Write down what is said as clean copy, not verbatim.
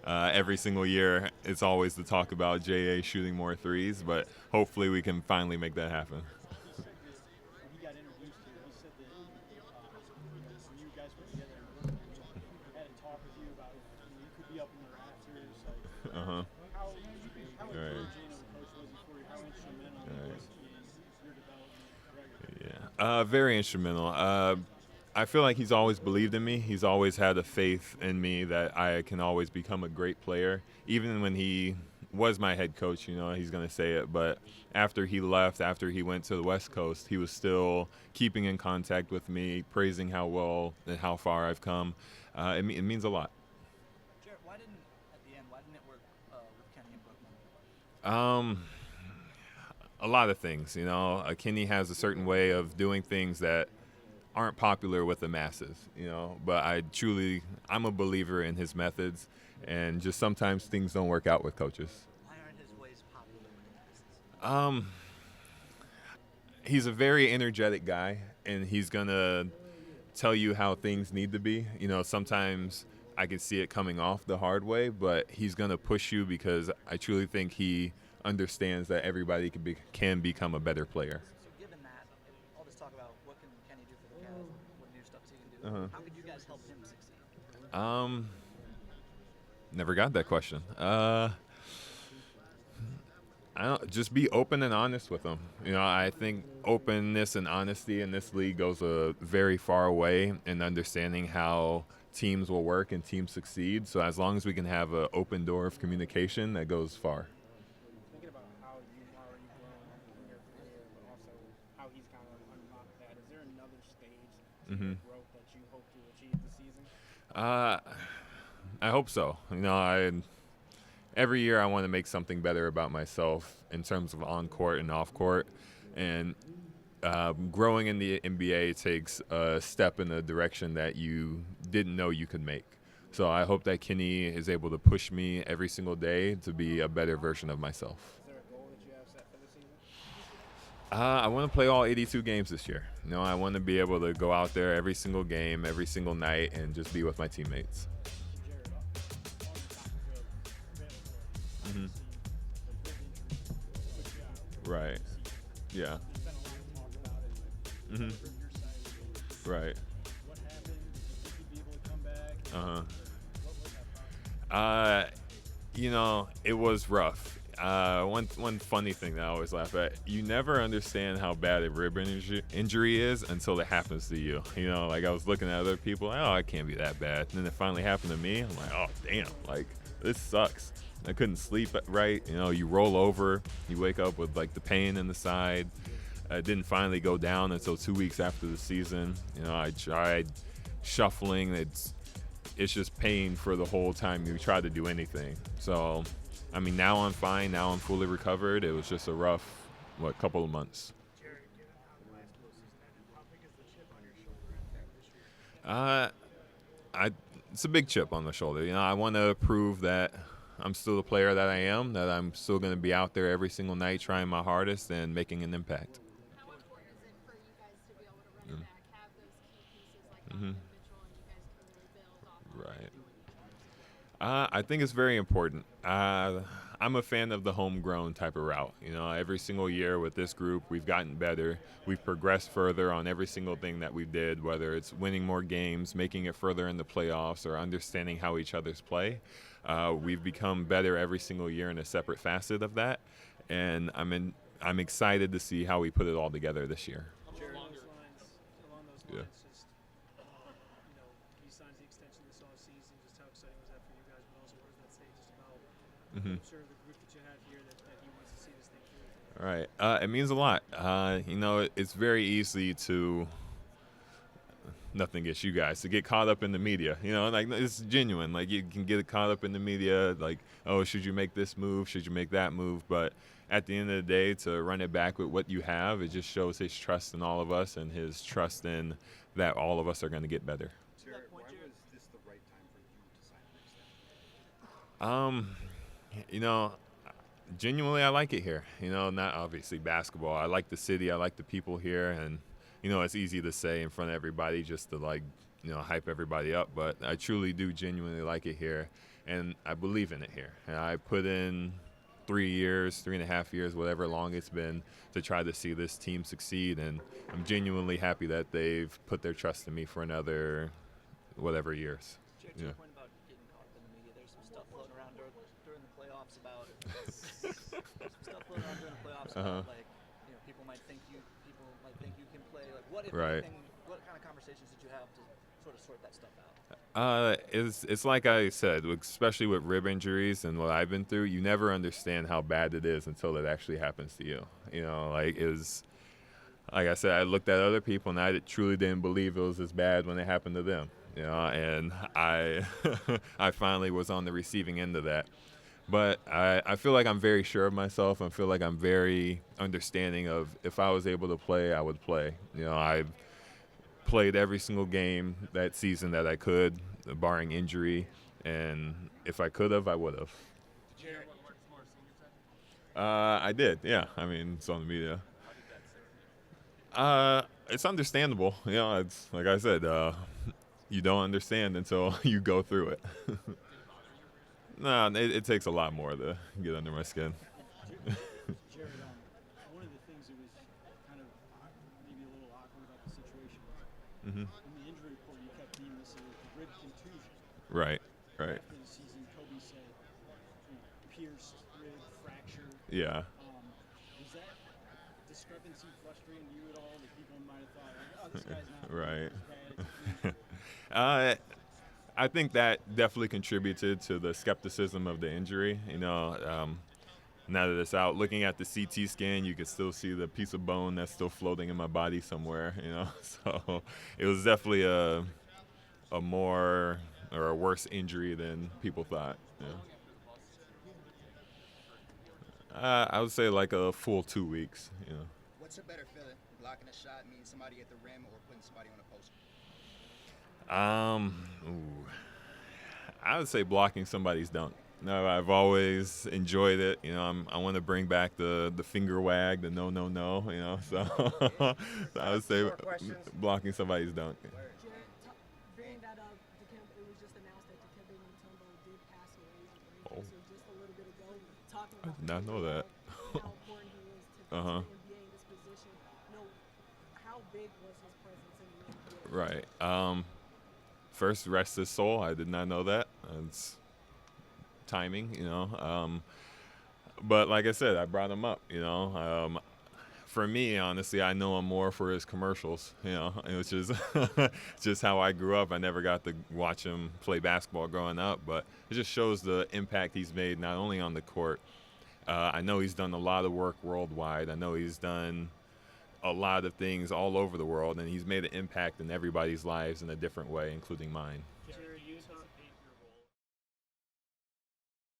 Every single year, it's always the talk about JA shooting more threes, but hopefully we can finally make that happen. When he got introduced to you, he said that when you guys were together in Brooklyn, he had a talk with you about you could be up in the rafters. Like, Uh huh. how Right. encouraging of a coach was he for you? How instrumental Right. was he in your development regularly? Yeah. Very instrumental. I feel like he's always believed in me. He's always had a faith in me that I can always become a great player. Even when he was my head coach, he's going to say it. But after he left, after he went to the West Coast, he was still keeping in contact with me, praising how well and how far I've come. It means a lot. Jarrett, why didn't it work with Kenny and Brooklyn? Um, a lot of things. Kenny has a certain way of doing things that aren't popular with the masses, but I'm a believer in his methods, and just sometimes things don't work out with coaches. Why aren't his ways popular with the masses? He's a very energetic guy, and he's going to tell you how things need to be. Sometimes I can see it coming off the hard way, but he's going to push you because I truly think he understands that everybody can become a better player. So given that, all this talk about what can Kenny do for the Cavs, what new stuff he can do, Uh-huh. how could you guys help him succeed? Never got that question. I don't just be open and honest with them. I think openness and honesty in this league goes a very far way in understanding how teams will work and teams succeed. So as long as we can have an open door of communication, that goes far. Thinking about how you've already grown in your career, but also how he's kind of unlocked that. Is there another stage to your growth that you hope to achieve this season? I hope so. Every year I want to make something better about myself in terms of on court and off court, and growing in the NBA takes a step in a direction that you didn't know you could make. So I hope that Kenny is able to push me every single day to be a better version of myself. Is there a goal that you have set for the season? I want to play all 82 games this year. I want to be able to go out there every single game, every single night, and just be with my teammates. Jared, on the topic of Cavaliers, Mhm. the big injuries, good job. Right. Yeah. There's been a lot of talk about it. Mhm. From your side, Right. what happened? Do you think you'd be able to come back? Uh-huh. What was that process? It was rough. One funny thing that I always laugh at, you never understand how bad a rib injury is until it happens to you. Like I was looking at other people, oh, it can't be that bad. And then it finally happened to me. I'm like, oh, damn, like this sucks. I couldn't sleep right. You roll over, you wake up with like the pain in the side. It didn't finally go down until 2 weeks after the season. I tried shuffling. It's just pain for the whole time you try to do anything. So, now I'm fine. Now I'm fully recovered. It was just a rough, couple of months. Jared, given how the last postseason ended, how big is the chip on your shoulder after this year? It's a big chip on the shoulder. I want to prove that I'm still the player that I am, that I'm still going to be out there every single night trying my hardest and making an impact. How important is it for you guys to be able to run it back, have those key pieces like Mhm. Donovan Mitchell, and you guys can really build off of Right. that? I think it's very important. I'm a fan of the homegrown type of route. Every single year with this group, we've gotten better. We've progressed further on every single thing that we did, whether it's winning more games, making it further in the playoffs, or understanding how each other's play. We've become better every single year in a separate facet of that, and I'm excited to see how we put it all together this year. Along those Yeah. lines, just he signs the extension this offseason. Just how exciting was that for you guys? But also, what does that say just about sort of the group that you have here that he wants to see this thing through? All right. It means a lot. It's very easy to nothing against you guys to get caught up in the media. Like it's genuine. Like you can get caught up in the media. Like, oh, should you make this move? Should you make that move? But at the end of the day, to run it back with what you have, it just shows his trust in all of us and his trust in that all of us are going to get better. Jarrett, why was this the right time for you to sign an extension? Genuinely, I like it here. Not obviously basketball. I like the city. I like the people here, and it's easy to say in front of everybody just to like hype everybody up, but I truly do genuinely like it here, and I believe in it here. And I put in 3 years, 3.5 years, whatever long it's been, to try to see this team succeed, and I'm genuinely happy that they've put their trust in me for another whatever years. Jared, to your point about getting caught up in the media, there's some stuff floating around during the playoffs about like, people might think you can play. Like, what if Right. anything, what kind of conversations did you have to sort of sort that stuff out? It's like I said, especially with rib injuries and what I've been through, you never understand how bad it is until it actually happens to you. Like I said, I looked at other people and I truly didn't believe it was as bad when it happened to them. And I I finally was on the receiving end of that. But I feel like I'm very sure of myself. I feel like I'm very understanding of if I was able to play, I would play. I've played every single game that season that I could, barring injury, and if I could have, I would have. I did, yeah. I mean, it's on the media. It's understandable. It's like I said, you don't understand until you go through it. No, it takes a lot more to get under my skin. Jarrett, one of the things that was kind of maybe a little awkward about the situation was in the injury report you kept being listed as rib contusion. Right. After the season, Kobe said pierced rib fracture. Yeah. Was that discrepancy frustrating to you at all? That people might have thought, like, oh, this guy's not Right. as bad. I think that definitely contributed to the skepticism of the injury. Now that it's out, looking at the CT scan, you can still see the piece of bone that's still floating in my body somewhere. So it was definitely a more or a worse injury than people thought. I would say like a full 2 weeks. What's a better feeling, blocking a shot, meeting somebody at the rim, or putting somebody on a post? I would say blocking somebody's dunk. No, I've always enjoyed it. I want to bring back the finger wag, the no. So I would say blocking somebody's dunk. Jarrett, being that it was just announced that Dikembe Mutombo did pass away. Oh. So just a little bit ago, talking about did not know that. how important he is to the NBA in this position. How big was his presence in the NBA? Right. First, rest his soul. I did not know that. It's timing, But like I said, I brought him up, For me, honestly, I know him more for his commercials, which is just how I grew up. I never got to watch him play basketball growing up, but it just shows the impact he's made not only on the court. I know he's done a lot of work worldwide. I know he's done a lot of things all over the world, and he's made an impact in everybody's lives in a different way, including mine. Jarrett,